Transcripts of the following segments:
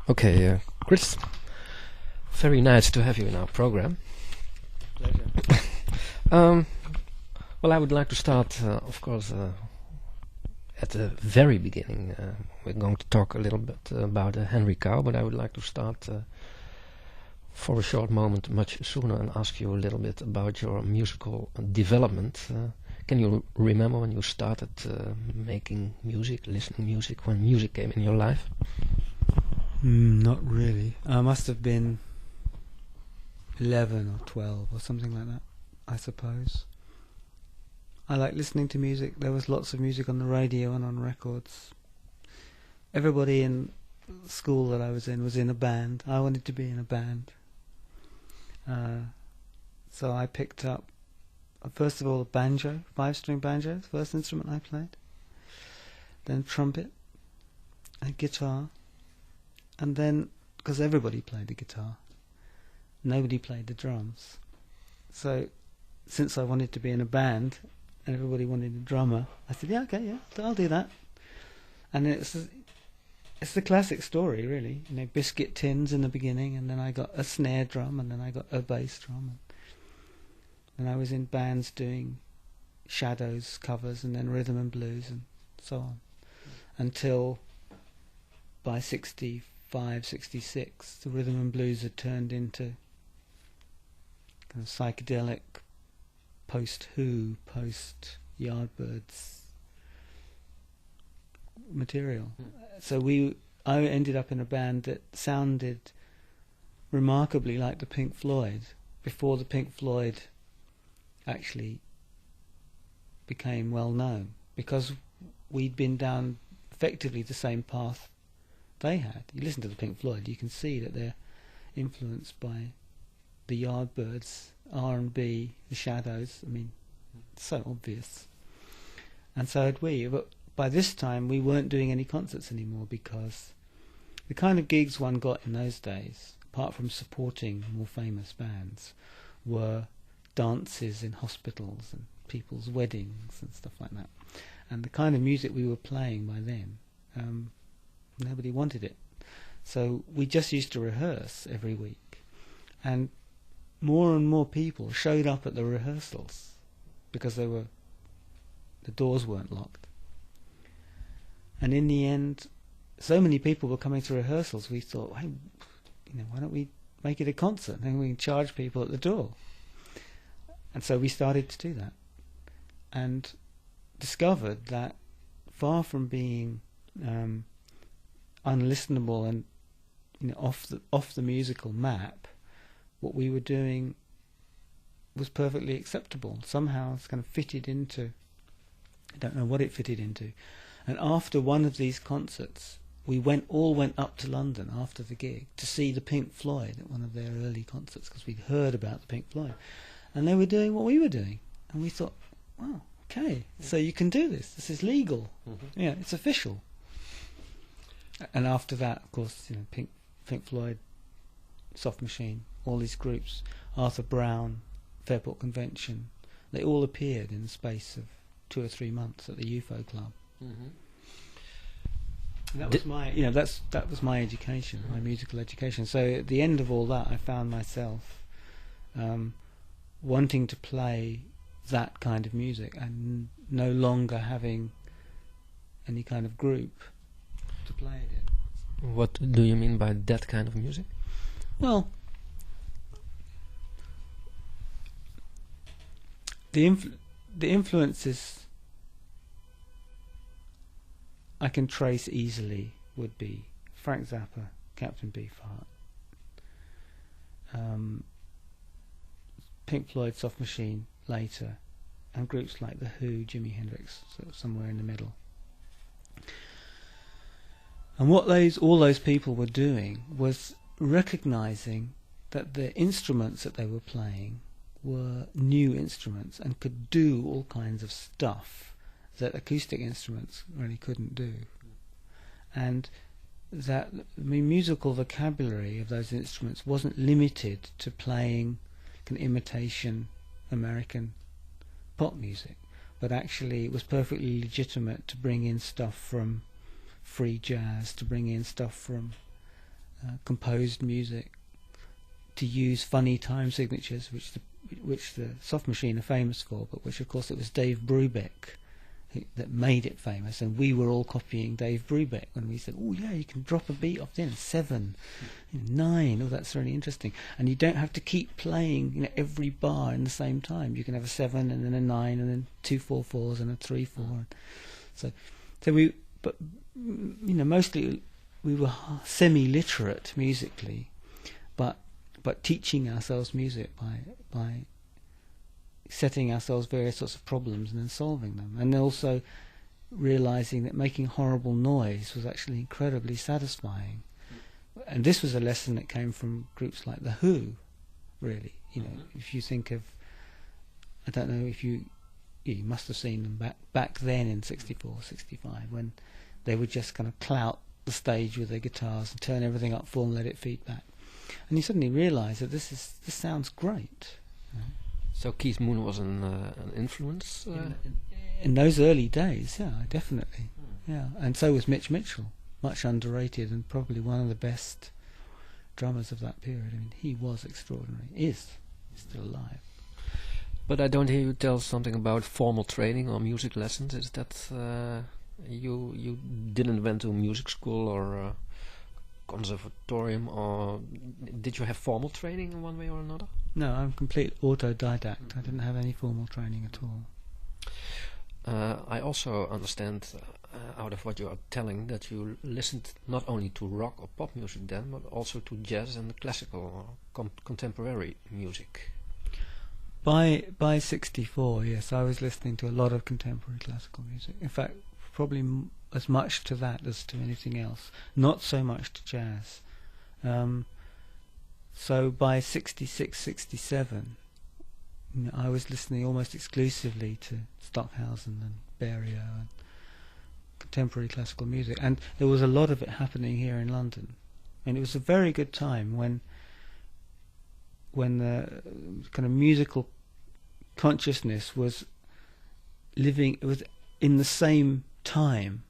Okay, Chris, very nice to have you in our program. Pleasure. Well, I would like to start, of course, at the very beginning. We're going to talk a little bit about Henry Cow, but I would like to start for a short moment much sooner and ask you a little bit about your musical development. Can you remember when you started making music, listening music, when music came in your life? Not really. I must have been 11 or 12 or something like that, I suppose. I like listening to music. There was lots of music on the radio and on records. Everybody in school that I was in a band. I wanted to be in a band. So I picked up, first of all, a banjo, 5-string banjo, the first instrument I played. Then trumpet, and guitar. And then, because everybody played the guitar, nobody played the drums. So, since I wanted to be in a band, and everybody wanted a drummer, I said, yeah, okay, yeah, I'll do that. And it's the classic story, really. You know, biscuit tins in the beginning, and then I got a snare drum, and then I got a bass drum. And I was in bands doing Shadows covers, and then rhythm and blues, and so on. Until by 65, 66, the rhythm and blues had turned into kind of psychedelic post-Who, post-Yardbirds material. So I ended up in a band that sounded remarkably like the Pink Floyd before the Pink Floyd actually became well known, because we'd been down effectively the same path they had. You listen to the Pink Floyd, you can see that they're influenced by the Yardbirds, R&B, the Shadows. I mean, it's so obvious. And so had we. But by this time, we weren't doing any concerts anymore, because the kind of gigs one got in those days, apart from supporting more famous bands, were dances in hospitals and people's weddings and stuff like that. And the kind of music we were playing by then, nobody wanted it. So we just used to rehearse every week. And more and more people showed up at the rehearsals because the doors weren't locked. And in the end, so many people were coming to rehearsals, we thought, hey, why don't we make it a concert? Then we can charge people at the door. And so we started to do that, and discovered that far from being unlistenable and off the musical map, what we were doing was perfectly acceptable. Somehow it's kind of fitted into, I don't know what it fitted into. And after one of these concerts, we all went up to London after the gig to see the Pink Floyd at one of their early concerts, because we'd heard about the Pink Floyd. And they were doing what we were doing. And we thought, wow, okay, so you can do this. This is legal. Mm-hmm. Yeah, it's official. And after that, of course, Pink Floyd, Soft Machine, all these groups, Arthur Brown, Fairport Convention, they all appeared in the space of 2 or 3 months at the UFO Club. Mm-hmm. That was that was my education, my musical education. So at the end of all that, I found myself wanting to play that kind of music, and no longer having any kind of group to play it in. What do you mean by that kind of music? Well, the influences I can trace easily would be Frank Zappa, Captain Beefheart, Pink Floyd, Soft Machine later, and groups like The Who, Jimi Hendrix, sort of somewhere in the middle. And what all those people were doing was recognizing that the instruments that they were playing were new instruments and could do all kinds of stuff that acoustic instruments really couldn't do. And that the musical vocabulary of those instruments wasn't limited to playing an imitation American pop music, but actually it was perfectly legitimate to bring in stuff from free jazz, to bring in stuff from composed music, to use funny time signatures, which the Soft Machine are famous for, but which of course it was Dave Brubeck that made it famous, and we were all copying Dave Brubeck when we said, oh yeah, you can drop a beat off then 7, 9, oh that's really interesting, and you don't have to keep playing every bar in the same time. You can have a 7 and then a 9 and then 2 4/4s and a 3/4. So we, but mostly we were semi-literate musically, but teaching ourselves music by setting ourselves various sorts of problems and then solving them, and also realizing that making horrible noise was actually incredibly satisfying. And this was a lesson that came from groups like The Who, really. If you think of, I don't know if you must have seen them back then in 64, 65, when they would just kind of clout the stage with their guitars and turn everything up full and let it feed back. And you suddenly realise that this sounds great. So Keith Moon was an influence? In those early days, yeah, definitely. Yeah, and so was Mitch Mitchell, much underrated and probably one of the best drummers of that period. I mean, he was extraordinary. He's still alive. But I don't hear you tell something about formal training or music lessons. Is that you didn't went to music school or conservatorium, or did you have formal training in one way or another? No, I'm complete autodidact. I didn't have any formal training at all. I also understand out of what you are telling that you listened not only to rock or pop music then, but also to jazz and classical or contemporary music. By 64, yes, I was listening to a lot of contemporary classical music. In fact, probably as much to that as to anything else. Not so much to jazz. So by 66, 67, I was listening almost exclusively to Stockhausen and Berio and contemporary classical music, and there was a lot of it happening here in London. And it was a very good time when the kind of musical consciousness was living, it was in the same time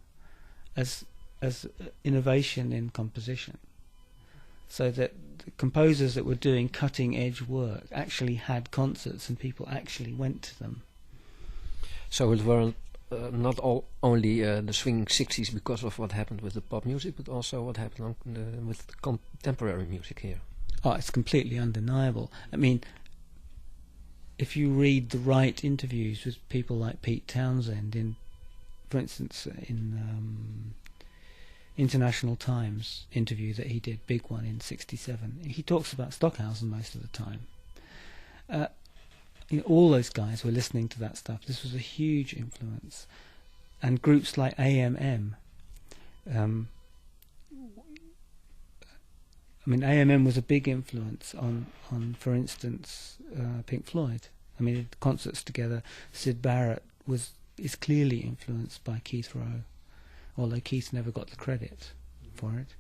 as innovation in composition, so that the composers that were doing cutting edge work actually had concerts and people actually went to them. So it weren't not only the swinging 60s because of what happened with the pop music, but also what happened with the contemporary music here. Oh, it's completely undeniable. I mean, if you read the right interviews with people like Pete Townsend, for instance, in International Times interview that he did, big one in 67, he talks about Stockhausen most of the time. All those guys were listening to that stuff. This was a huge influence. And groups like AMM, AMM was a big influence on for instance, Pink Floyd. I mean, concerts together. Syd Barrett is clearly influenced by Keith Rowe, although Keith never got the credit for it.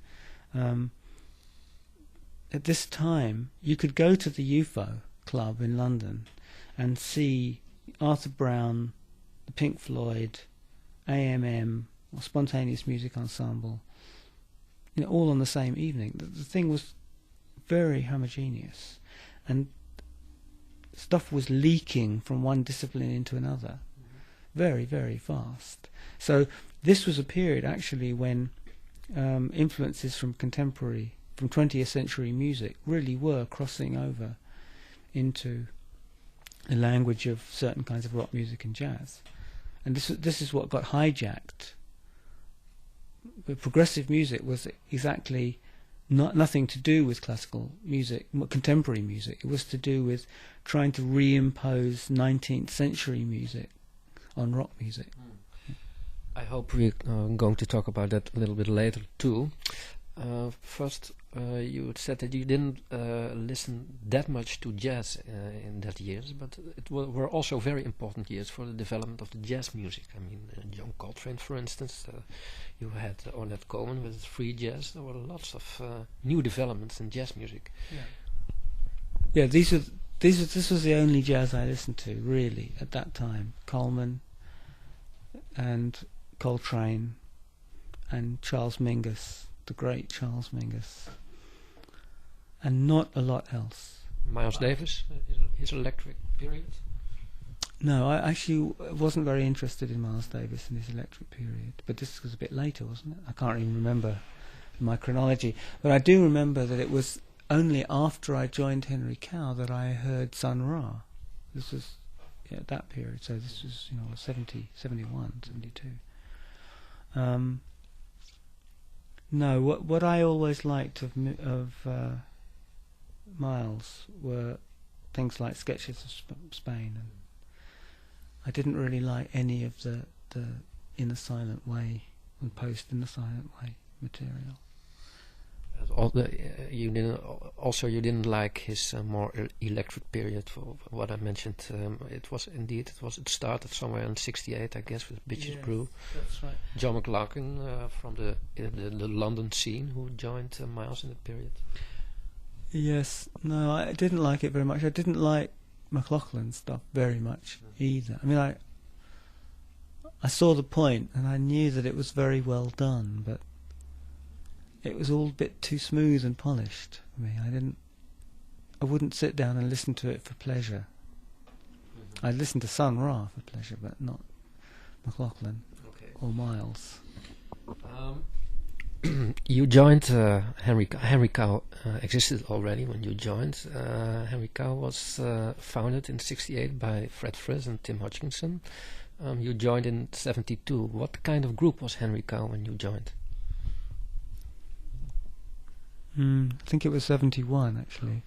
At this time, you could go to the UFO Club in London and see Arthur Brown, the Pink Floyd, AMM, or Spontaneous Music Ensemble, all on the same evening. The thing was very homogeneous, and stuff was leaking from one discipline into another very, very fast. So this was a period actually when influences from 20th century music really were crossing over into the language of certain kinds of rock music and jazz. And this is what got hijacked. But progressive music was exactly nothing to do with classical music, contemporary music. It was to do with trying to reimpose 19th century music on rock music. I hope we're going to talk about that a little bit later too. First, you said that you didn't listen that much to jazz in that years, but it were also very important years for the development of the jazz music. I mean, John Coltrane, for instance, you had Ornette Coleman with free jazz. There were lots of new developments in jazz music. Yeah, this was the only jazz I listened to really at that time. Coleman and Coltrane and Charles Mingus, the great Charles Mingus. and not a lot else. Miles Davis, his electric period? No, I actually wasn't very interested in Miles Davis and his electric period, but this was a bit later, wasn't it? I can't even remember my chronology, but I do remember that it was only after I joined Henry Cow that I heard Sun Ra. This was that period, so this was 70, 71, 72. No, what I always liked of Miles were things like Sketches of Spain, and I didn't really like any of the In a Silent Way and post In a Silent Way material. You didn't like his more electric period. For what I mentioned, it started somewhere in '68, I guess, with Bitches Brew. That's right. John McLaughlin from the London scene, who joined Miles in that period. Yes, no, I didn't like it very much. I didn't like McLaughlin's stuff very much either. I mean, I saw the point and I knew that it was very well done, but it was all a bit too smooth and polished for me. I wouldn't sit down and listen to it for pleasure. I'd listen to Sun Ra for pleasure, but not McLaughlin or Miles. You joined Henry Cow existed already when you joined. Henry Cow was founded in '68 by Fred Friss and Tim Hodgkinson. You joined in '72. What kind of group was Henry Cow when you joined? I think it was 71 actually,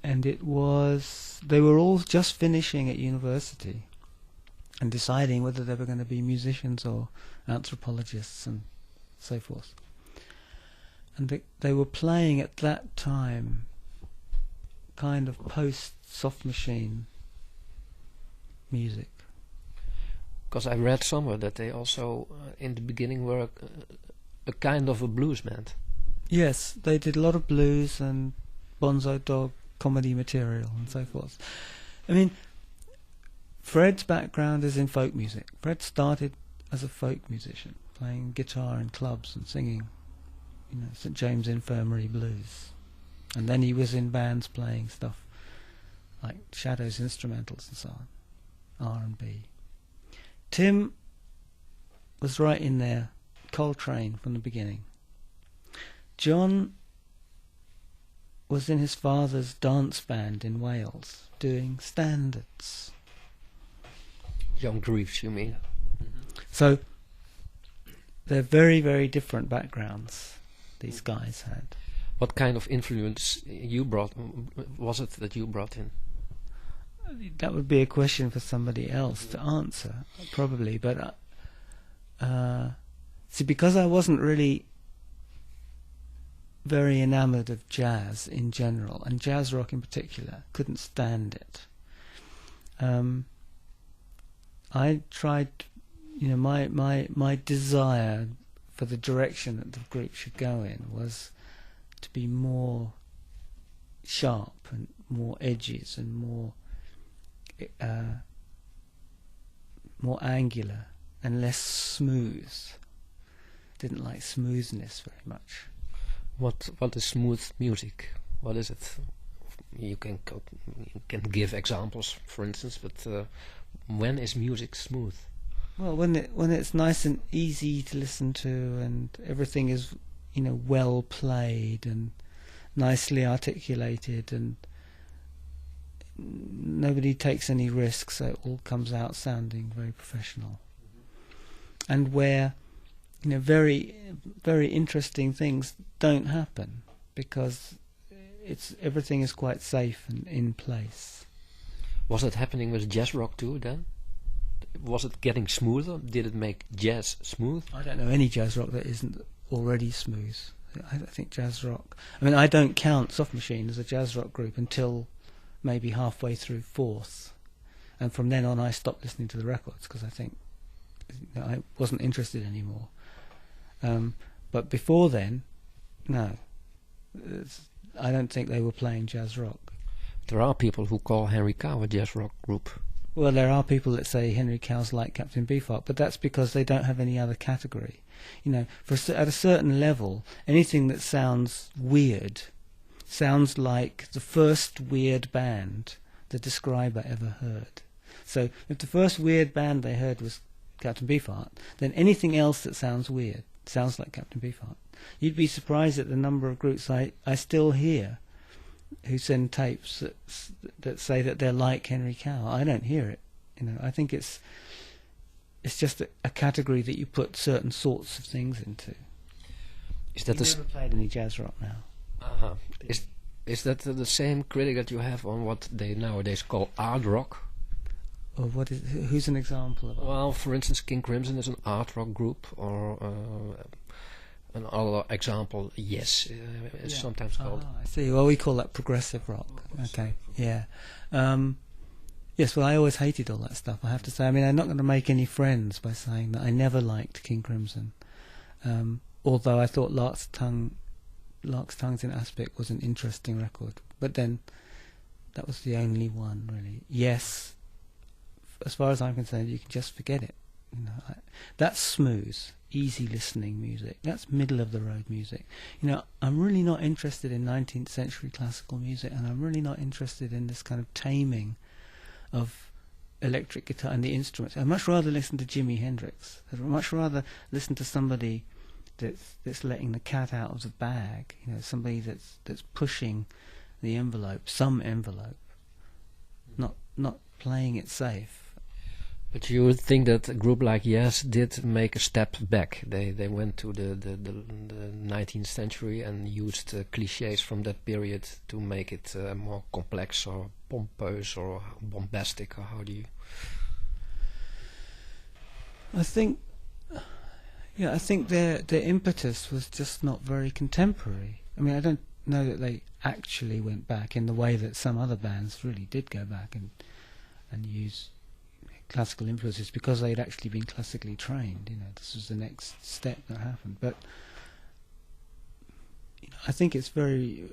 and they were all just finishing at university and deciding whether they were going to be musicians or anthropologists and so forth. And they were playing at that time kind of post-soft machine music. Because I read somewhere that they also in the beginning were a kind of a blues band. Yes, they did a lot of blues and Bonzo Dog comedy material and so forth. I mean, Fred's background is in folk music. Fred started as a folk musician, playing guitar in clubs and singing, St. James Infirmary blues. And then he was in bands playing stuff like Shadows instrumentals and so on, R&B. Tim was right in there, Coltrane from the beginning. John was in his father's dance band in Wales, doing standards. Young Greaves, you mean? So they're very, very different backgrounds these guys had. What kind of influence was it that you brought in? That would be a question for somebody else to answer, probably. But see, because I wasn't really very enamoured of jazz in general, and jazz rock in particular, couldn't stand it. I tried, my desire for the direction that the group should go in was to be more sharp and more edges and more angular and less smooth. Didn't like smoothness very much. What is smooth music? What is it? You can give examples, for instance, but when is music smooth? Well, when it's nice and easy to listen to, and everything is well played and nicely articulated, and nobody takes any risks, so it all comes out sounding very professional. And where very, very interesting things don't happen because everything is quite safe and in place. Was it happening with jazz rock too then? Was it getting smoother? Did it make jazz smooth? I don't know any jazz rock that isn't already smooth. I think jazz rock... I mean, I don't count Soft Machine as a jazz rock group until maybe halfway through Fourth. And from then on I stopped listening to the records because I think I wasn't interested anymore. But before then, no. I don't think they were playing jazz rock. There are people who call Henry Cow a jazz rock group. Well, there are people that say Henry Cow's like Captain Beefheart, but that's because they don't have any other category. At a certain level, anything that sounds weird sounds like the first weird band the describer ever heard. So if the first weird band they heard was Captain Beefheart, then anything else that sounds weird sounds like Captain Beefheart. You'd be surprised at the number of groups I still hear who send tapes that say that they're like Henry Cow. I don't hear it. I think it's just a category that you put certain sorts of things into. Is that never played any jazz rock now? Uh-huh. Is that the same critic that you have on what they nowadays call art rock? Or who's an example of that? Well, for instance, King Crimson is an art rock group, or another example, Yes, is sometimes called. I see. Well, we call that progressive rock. Okay, yeah. Yes, well, I always hated all that stuff, I have to say. I mean, I'm not going to make any friends by saying that I never liked King Crimson. Although I thought Lark's Tongues in Aspic was an interesting record. But then, that was the only one, really. Yes, as far as I'm concerned, you can just forget it. That's smooth, easy listening music. That's middle of the road music. I'm really not interested in 19th century classical music, and I'm really not interested in this kind of taming of electric guitar and the instruments. I'd much rather listen to Jimi Hendrix. I'd much rather listen to somebody that's letting the cat out of the bag. Somebody that's pushing the envelope, some envelope, not playing it safe. But you would think that a group like Yes did make a step back. They went to the 19th century and used cliches from that period to make it more complex or pompous or bombastic, or how do you... I think their impetus was just not very contemporary. I mean, I don't know that they actually went back in the way that some other bands really did go back and use classical influences, because they'd actually been classically trained. This was the next step that happened. But I think it's very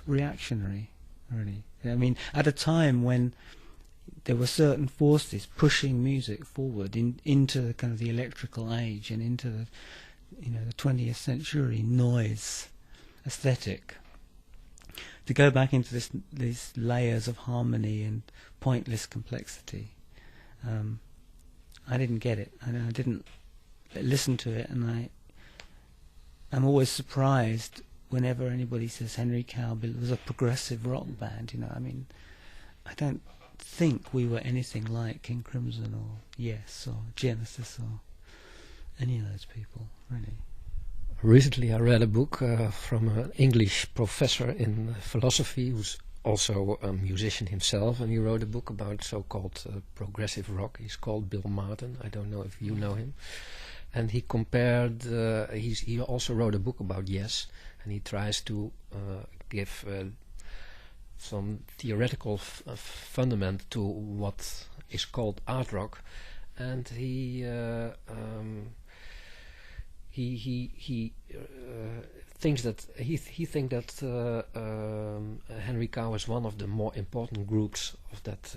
reactionary, really. I mean, at a time when there were certain forces pushing music forward into the kind of the electrical age and into the the 20th century noise aesthetic, to go back into these layers of harmony and pointless complexity. I didn't get it. I didn't listen to it, and I'm always surprised whenever anybody says Henry Cow was a progressive rock band. I mean, I don't think we were anything like King Crimson or Yes or Genesis or any of those people, really. Recently I read a book from an English professor in philosophy who's also a musician himself, and he wrote a book about so-called progressive rock. He's called Bill Martin. I don't know if you know him. And he compared, he also wrote a book about Yes, and he tries to give some theoretical fundament to what is called art rock. And he thinks that Henry Cow is one of the more important groups of that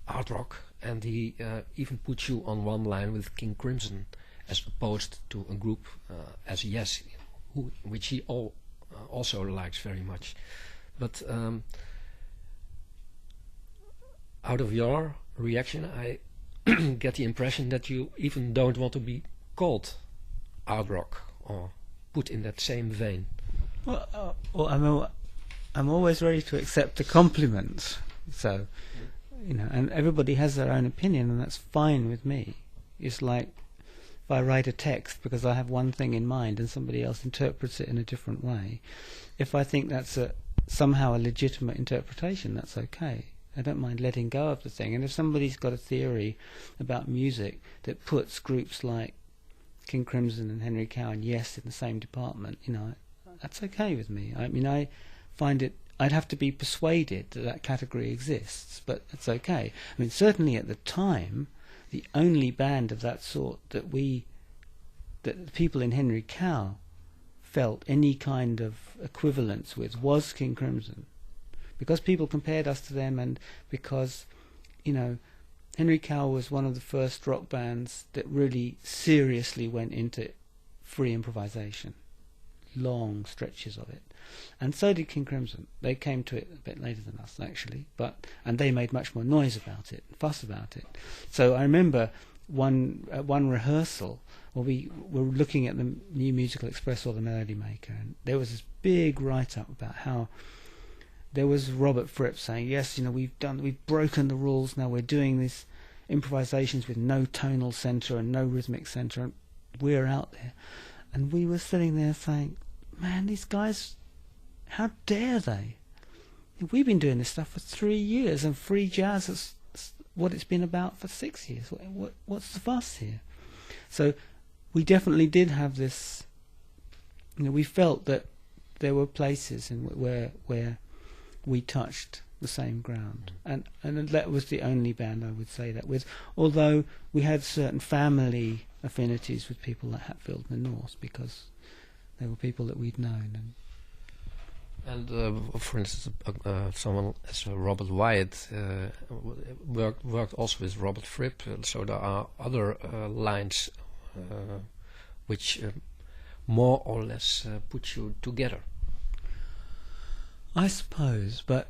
art rock, and he even puts you on one line with King Crimson, as opposed to a group as Yes, which he also likes very much. But out of your reaction, I get the impression that you even don't want to be called art rock or put in that same vein. Well, I'm always ready to accept a compliment. So, and everybody has their own opinion, and that's fine with me. It's like if I write a text because I have one thing in mind and somebody else interprets it in a different way. If I think that's somehow a legitimate interpretation, that's okay. I don't mind letting go of the thing. And if somebody's got a theory about music that puts groups like King Crimson and Henry Cow and Yes in the same department, that's okay with me. I mean, I find it, I'd have to be persuaded that category exists, but it's okay. I mean, certainly at the time, the only band of that sort that the people in Henry Cow felt any kind of equivalence with was King Crimson. Because people compared us to them, and because, Henry Cow was one of the first rock bands that really seriously went into free improvisation. long stretches of it. And so did King Crimson. They came to it a bit later than us, actually, and they made much more noise about it, fuss about it. So I remember one rehearsal where we were looking at the New Musical Express or the Melody Maker, and there was this big write-up about how there was Robert Fripp saying, yes, we've broken the rules now, we're doing these improvisations with no tonal centre and no rhythmic centre, and we're out there. And we were sitting there saying, man, these guys, how dare they? We've been doing this stuff for 3 years, and free jazz is what it's been about for 6 years. What's the fuss here? So we definitely did have this, we felt that there were places where we touched the same ground, and that was the only band I would say that with, although we had certain family affinities with people like Hatfield and the North, because they were people that we'd known. And for instance, someone as Robert Wyatt worked also with Robert Fripp, so there are other lines which more or less put you together. I suppose, but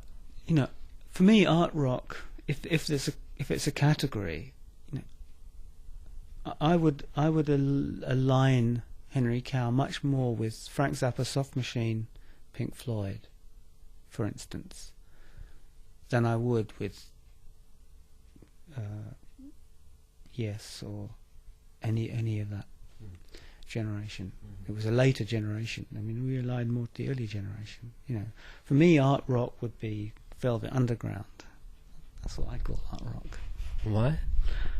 for me, art rock, if it's a category, I would align Henry Cow much more with Frank Zappa's Soft Machine, Pink Floyd, for instance, than I would with Yes or any of that generation. It was a later generation. I mean, we aligned more to the early generation. For me, art rock would be Velvet Underground. That's what I call art rock. Why?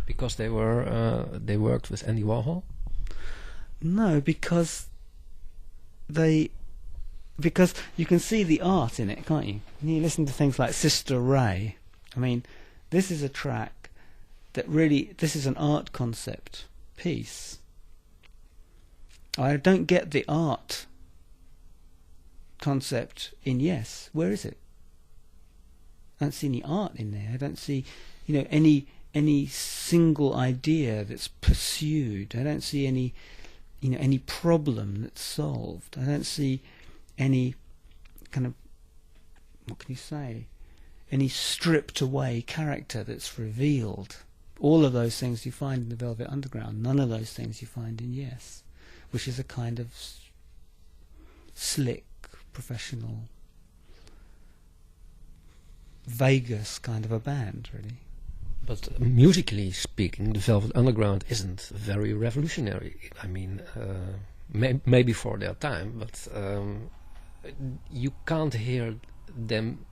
Because they worked with Andy Warhol? No, because you can see the art in it, can't you? When you listen to things like Sister Ray, I mean, this is a track that really, this is an art concept piece. I don't get the art concept in Yes. Where is it? I don't see any art in there. I don't see, any single idea that's pursued. I don't see any problem that's solved. I don't see any kind of, what can you say, any stripped away character that's revealed. All of those things you find in the Velvet Underground. None of those things you find in Yes, which is a kind of slick, professional, Vegas kind of a band, really. But musically speaking, the Velvet Underground isn't very revolutionary. I mean, maybe for their time, but you can't hear them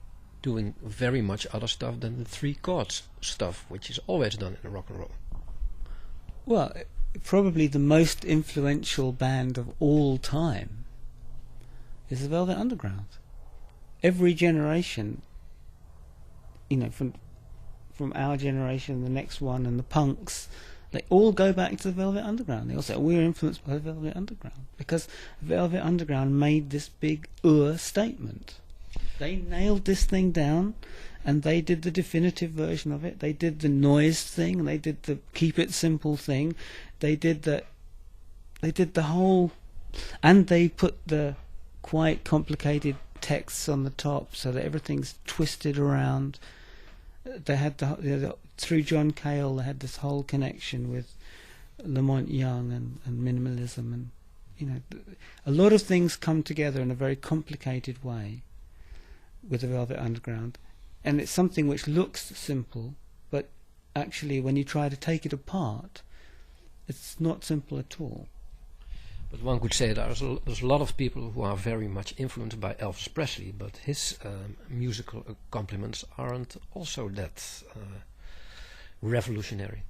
doing very much other stuff than the 3 chords stuff, which is always done in rock and roll. Well, probably the most influential band of all time is the Velvet Underground. Every generation, from our generation, the next one, and the punks, they all go back to the Velvet Underground. They all say, we're influenced by the Velvet Underground, because Velvet Underground made this big statement. They nailed this thing down, and they did the definitive version of it. They did the noise thing, and they did the keep it simple thing. They did the whole, and they put the quite complicated texts on the top so that everything's twisted around. They had through John Cale, they had this whole connection with Lamont Young and minimalism, and a lot of things come together in a very complicated way with the Velvet Underground, and it's something which looks simple, but actually when you try to take it apart, it's not simple at all. But one could say there's a lot of people who are very much influenced by Elvis Presley, but his musical accompaniments aren't also that revolutionary.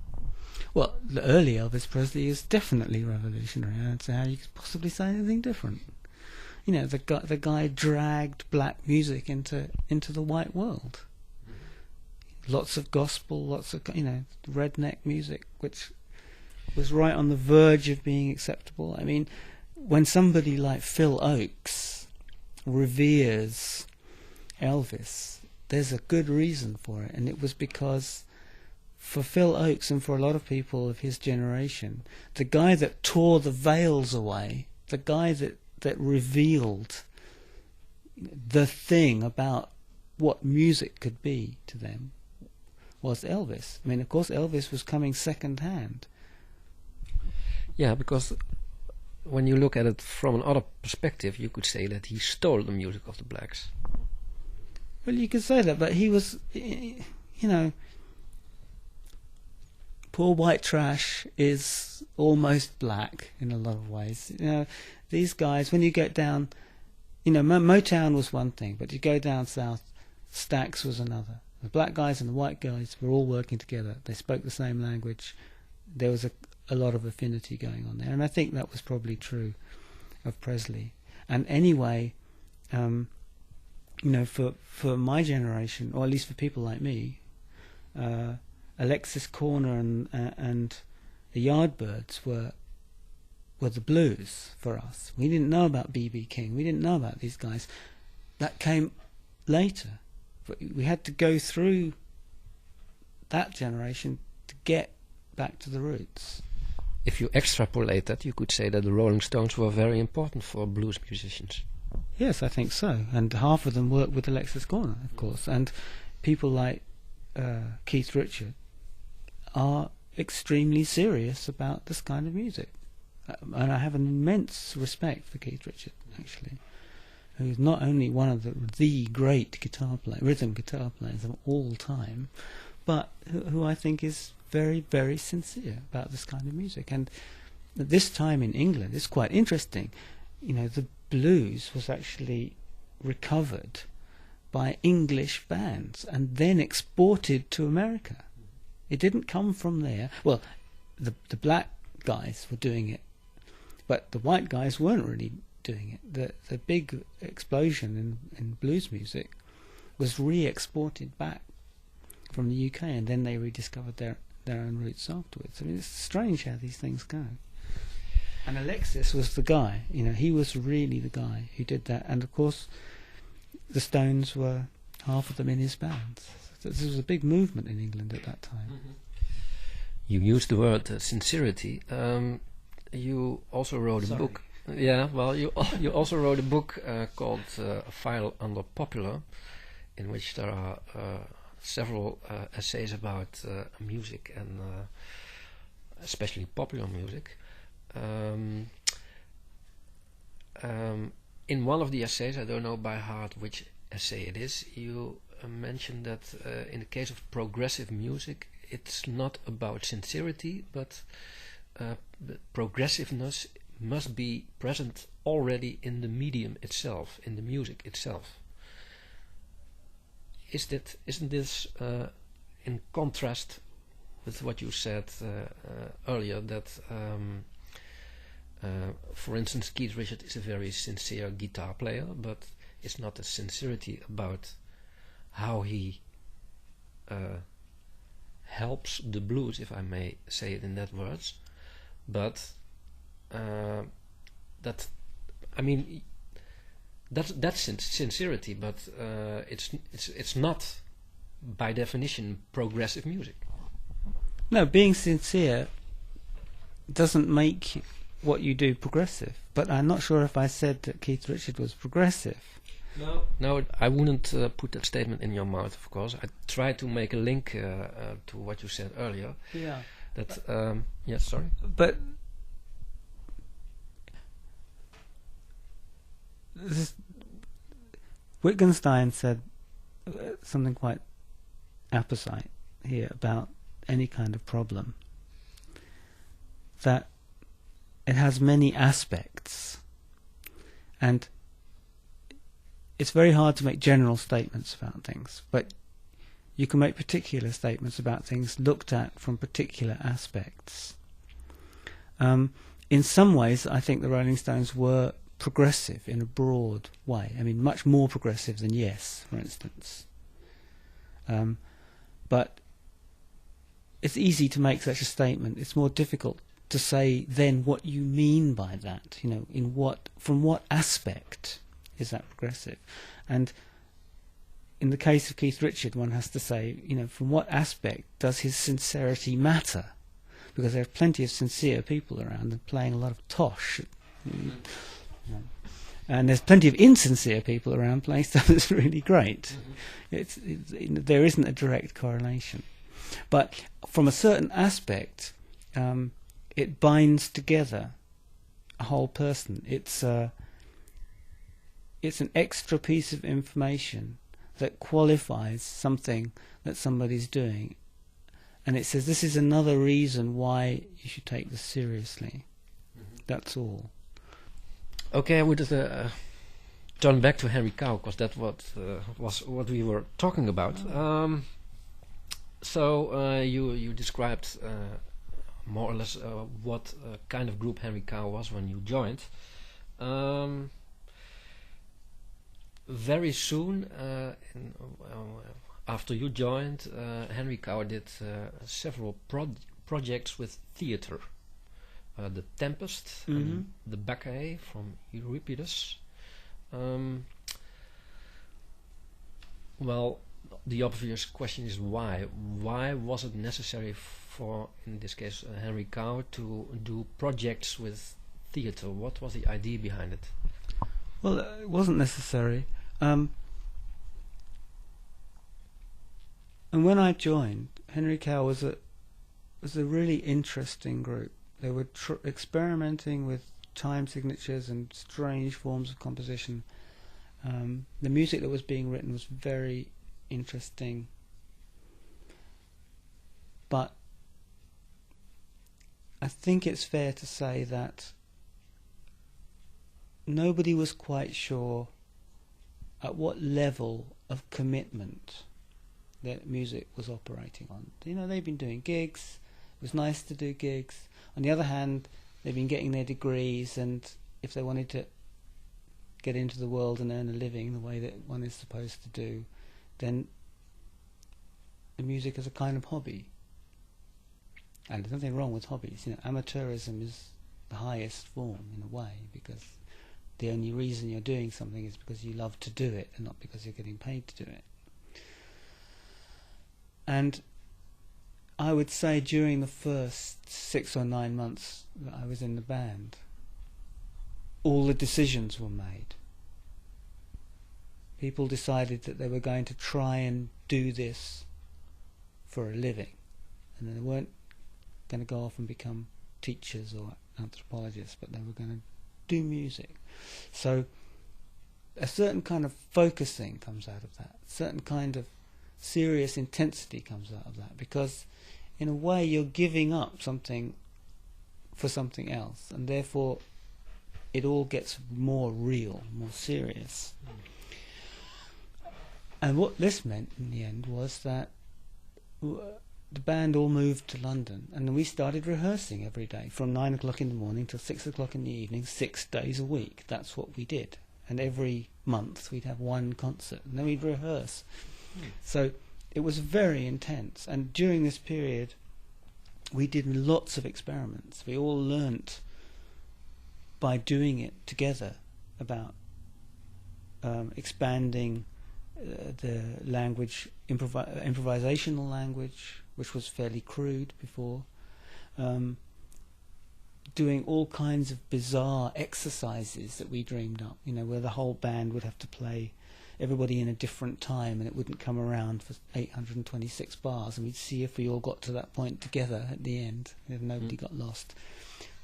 Well, the early Elvis Presley is definitely revolutionary. I don't see how you could possibly say anything different. The guy dragged black music into the white world. Lots of gospel, lots of redneck music, which was right on the verge of being acceptable. I mean, when somebody like Phil Oakes reveres Elvis, there's a good reason for it, and it was because for Phil Oakes and for a lot of people of his generation, the guy that tore the veils away, the guy that that revealed the thing about what music could be to them was Elvis. I mean, of course, Elvis was coming second hand. Yeah, because when you look at it from another perspective, you could say that he stole the music of the blacks. Well, you could say that, but he was, you know, poor white trash is almost black in a lot of ways. You know, these guys, when you get down, you know, Motown was one thing, but you go down south, Stax was another. The black guys and the white guys were all working together. They spoke the same language. There was a lot of affinity going on there, and I think that was probably true of Presley. And anyway, you know, for my generation, or at least for people like me, Alexis Corner and the Yardbirds were the blues for us. We didn't know about B.B. King. We didn't know about these guys. That came later. But we had to go through that generation to get back to the roots. If you extrapolate that, you could say that the Rolling Stones were very important for blues musicians. Yes, I think so. And half of them worked with Alexis Corner, of course. And people like Keith Richard are extremely serious about this kind of music. And I have an immense respect for Keith Richard, actually, who's not only one of the great rhythm guitar players of all time, but who I think is very, very sincere about this kind of music. And at this time in England, it's quite interesting. You know, the blues was actually recovered by English bands and then exported to America. It didn't come from there. Well, the black guys were doing it, but the white guys weren't really doing it. The big explosion in blues music was re-exported back from the UK, and then they rediscovered their own roots afterwards. I mean, it's strange how these things go. And Alexis was the guy, you know, he was really the guy who did that. And of course, the Stones were half of them in his bands. So this was a big movement in England at that time. Mm-hmm. You used the word sincerity. You also wrote a book. Yeah, well, you also wrote a book called A File Under Popular, in which there are several essays about music and especially popular music. In one of the essays, I don't know by heart which essay it is, you mentioned that in the case of progressive music, it's not about sincerity, but progressiveness must be present already in the medium itself, in the music itself. Isn't this in contrast with what you said earlier, that for instance, Keith Richard is a very sincere guitar player, but it's not a sincerity about how he helps the blues, if I may say it in that words, but that, I mean, that's sincerity, but it's not by definition progressive music. No, being sincere doesn't make what you do progressive. But I'm not sure if I said that Keith Richard was progressive. No, I wouldn't put that statement in your mouth, of course. I tried to make a link to what you said earlier. Yeah. That, yes, sorry. But Wittgenstein said something quite apposite here about any kind of problem, that it has many aspects, and it's very hard to make general statements about things, but you can make particular statements about things looked at from particular aspects. In some ways, I think the Rolling Stones were progressive in a broad way. I mean, much more progressive than Yes, for instance. But it's easy to make such a statement. It's more difficult to say then what you mean by that. You know, from what aspect is that progressive? And in the case of Keith Richard, one has to say, you know, from what aspect does his sincerity matter? Because there are plenty of sincere people around and playing a lot of tosh. No. And there's plenty of insincere people around playing stuff that's really great. There isn't a direct correlation. But from a certain aspect, it binds together a whole person. It's an extra piece of information that qualifies something that somebody's doing. And it says, this is another reason why you should take this seriously. That's all. Okay, I would turn back to Henry Cow, because that was what we were talking about. So you described more or less what kind of group Henry Cow was when you joined. Very soon, after you joined, Henry Cow did several projects with theatre. The Tempest, the Bacchae from Euripides. Well, the obvious question is why? Why was it necessary for, in this case, Henry Cow to do projects with theatre? What was the idea behind it? Well, it wasn't necessary. And when I joined, Henry Cow was a really interesting group. They were experimenting with time signatures and strange forms of composition. The music that was being written was very interesting, but I think it's fair to say that nobody was quite sure at what level of commitment that music was operating on. You know, they've been doing gigs. It was nice to do gigs. On the other hand, they've been getting their degrees, and if they wanted to get into the world and earn a living the way that one is supposed to do, then the music is a kind of hobby. And there's nothing wrong with hobbies. You know, amateurism is the highest form in a way, because the only reason you're doing something is because you love to do it and not because you're getting paid to do it. And I would say during the first 6 or 9 months that I was in the band, all the decisions were made. People decided that they were going to try and do this for a living, and they weren't going to go off and become teachers or anthropologists, but they were going to do music. So a certain kind of focusing comes out of that, a certain kind of serious intensity comes out of that, because in a way you're giving up something for something else, and therefore it all gets more real, more serious. And what this meant in the end was that the band all moved to London, and then we started rehearsing every day from 9 o'clock in the morning till 6 o'clock in the evening, 6 days a week. That's what we did. And every month we'd have one concert, and then we'd rehearse. So it was very intense, and during this period we did lots of experiments. We all learnt by doing it together about expanding the language, improvisational language, which was fairly crude before, doing all kinds of bizarre exercises that we dreamed up, you know, where the whole band would have to play everybody in a different time, and it wouldn't come around for 826 bars, and we'd see if we all got to that point together at the end, if nobody got lost.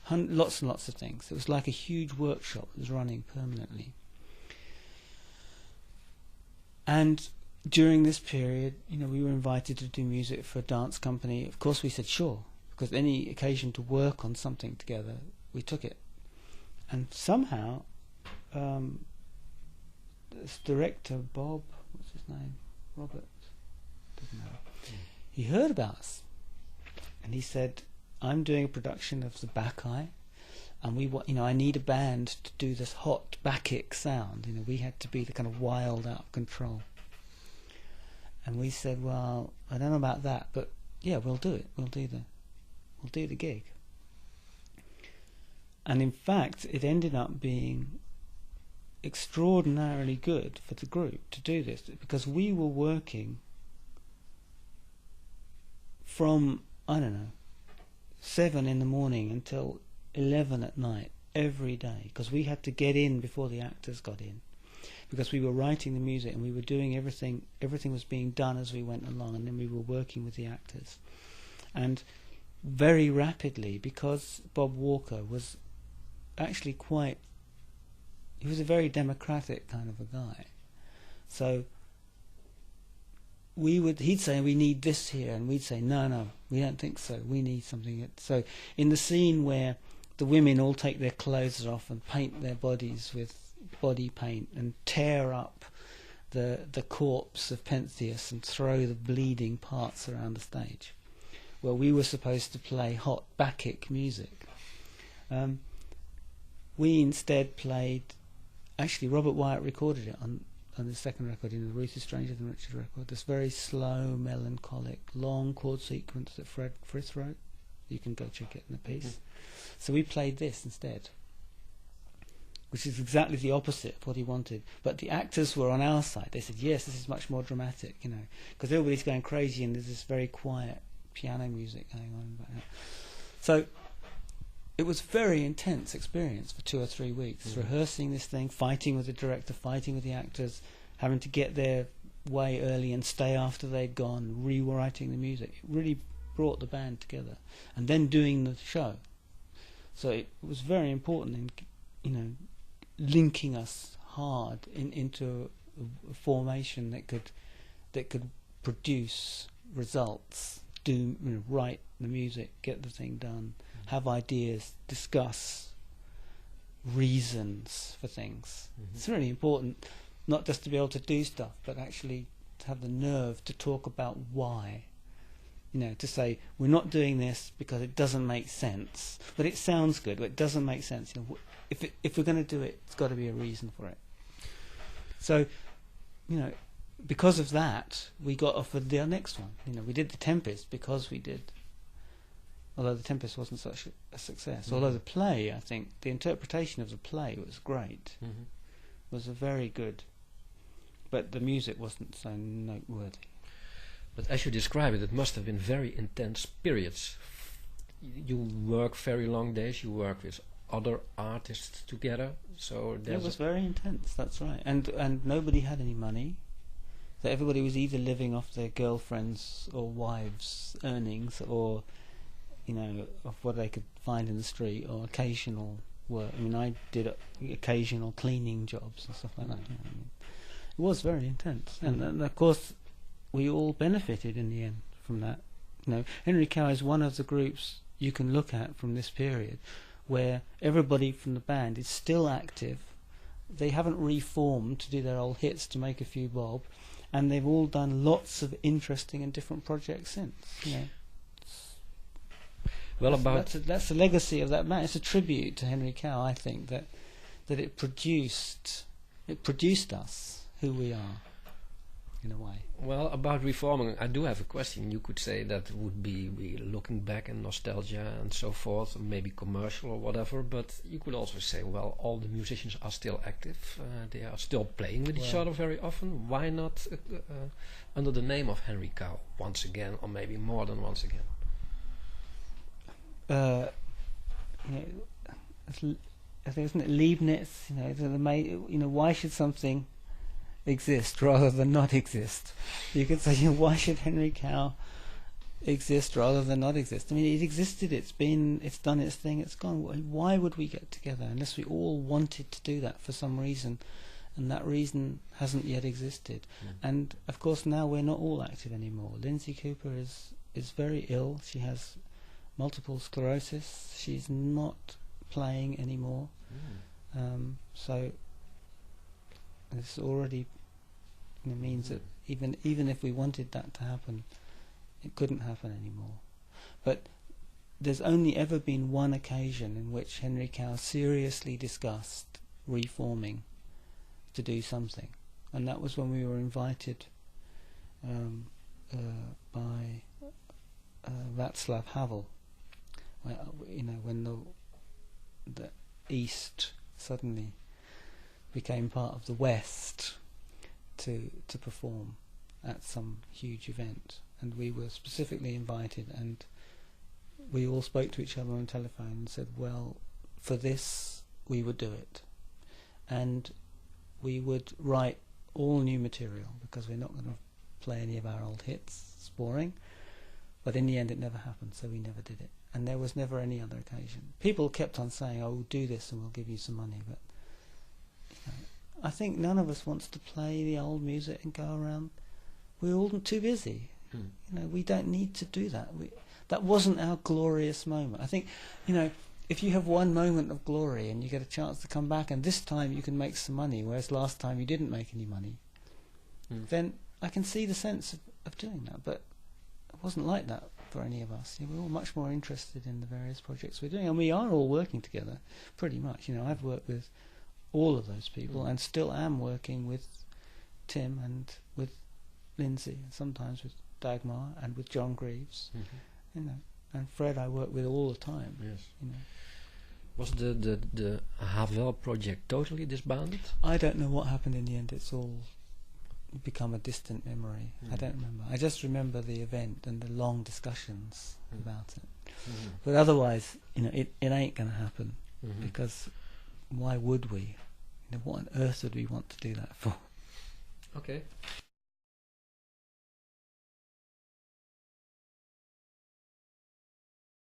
Lots and lots of things. It was like a huge workshop that was running permanently. And during this period, you know, we were invited to do music for a dance company. Of course we said sure, because any occasion to work on something together, we took it. And somehow this director, Bob, what's his name? Robert? Doesn't know. He heard about us, and he said, I'm doing a production of the Bacchae, and I need a band to do this hot Bacchic sound. You know, we had to be the kind of wild, out of control. And we said, well, I don't know about that, but yeah, we'll do it. We'll do the gig. And in fact, it ended up being extraordinarily good for the group to do this, because we were working from, I don't know, 7 in the morning until 11 at night every day, because we had to get in before the actors got in, because we were writing the music and we were doing everything was being done as we went along, and then we were working with the actors. And very rapidly, because Bob Walker was actually he was a very democratic kind of a guy, so he'd say, we need this here, and we'd say, no, we don't think so, we need something. So in the scene where the women all take their clothes off and paint their bodies with body paint and tear up the corpse of Pentheus and throw the bleeding parts around the stage, well, we were supposed to play hot Bacchic music. We instead played, actually Robert Wyatt recorded it on the second record, in the Ruth is Stranger Than Richard record, this very slow, melancholic, long chord sequence that Fred Frith wrote. You can go check it in the piece. So we played this instead, which is exactly the opposite of what he wanted. But the actors were on our side. They said, yes, this is much more dramatic, because everybody's going crazy and there's this very quiet piano music going on. So it was a very intense experience for 2 or 3 weeks, rehearsing this thing, fighting with the director, fighting with the actors, having to get their way early and stay after they'd gone, rewriting the music. It really brought the band together, and then doing the show. So it was very important in, linking us hard into a formation that could produce results, write the music, get the thing done, have ideas, discuss reasons for things. It's really important not just to be able to do stuff, but actually to have the nerve to talk about why. To say, we're not doing this because it doesn't make sense, but it sounds good, but it doesn't make sense. If we're going to do it, it's got to be a reason for it. So, because of that, we got offered the next one. We did The Tempest because we did, although The Tempest wasn't such a success. Although the play, I think, the interpretation of the play was great, was a very good, but the music wasn't so noteworthy. But as you describe it, it must have been very intense periods. You work very long days, you work with other artists together, so it was very intense, that's right. And nobody had any money. So everybody was either living off their girlfriends' or wives' earnings, or of what they could find in the street, or occasional work. I did occasional cleaning jobs and stuff like that. It was very intense, and of course we all benefited in the end from that. Henry Cow is one of the groups you can look at from this period where everybody from the band is still active. They haven't reformed to do their old hits to make a few bob, and they've all done lots of interesting and different projects since. Well, that's the legacy of that band. It's a tribute to Henry Cow, I think, that it produced us who we are, in a way. Well, about reforming, I do have a question. You could say that would be looking back and nostalgia and so forth, maybe commercial or whatever, but you could also say, well, all the musicians are still active, they are still playing with each other very often. Why not under the name of Henry Cow once again, or maybe more than once again? I think, isn't it Leibniz? Why should something exist rather than not exist? You could say, why should Henry Cow exist rather than not exist? It existed, it's done its thing, it's gone. Why would we get together unless we all wanted to do that for some reason, and that reason hasn't yet existed? And of course now we're not all active anymore. Lindsay Cooper is very ill. She has multiple sclerosis. She's not playing anymore. So this already means that even if we wanted that to happen, it couldn't happen anymore. But there's only ever been one occasion in which Henry Cow seriously discussed reforming to do something, and that was when we were invited by Václav Havel. When the East suddenly became part of the West to perform at some huge event, and we were specifically invited, and we all spoke to each other on telephone and said, well, for this we would do it. And we would write all new material, because we're not going to play any of our old hits. It's boring. But in the end it never happened, so we never did it. And there was never any other occasion. People kept on saying, oh, we'll do this and we'll give you some money, but I think none of us wants to play the old music and go around. We're all too busy. We don't need to do that. That wasn't our glorious moment. I think, if you have one moment of glory and you get a chance to come back, and this time you can make some money, whereas last time you didn't make any money, then I can see the sense of doing that. But it wasn't like that for any of us. We're all much more interested in the various projects we're doing, and we are all working together, pretty much. I've worked with all of those people, and still am working with Tim and with Lindsay, and sometimes with Dagmar and with John Greaves. And Fred I work with all the time. Yes. Was the Havel project totally disbanded? I don't know what happened in the end. It's all become a distant memory. I don't remember. I just remember the event and the long discussions about it. But otherwise, it ain't going to happen, because why would we? What on earth would we want to do that for? Okay.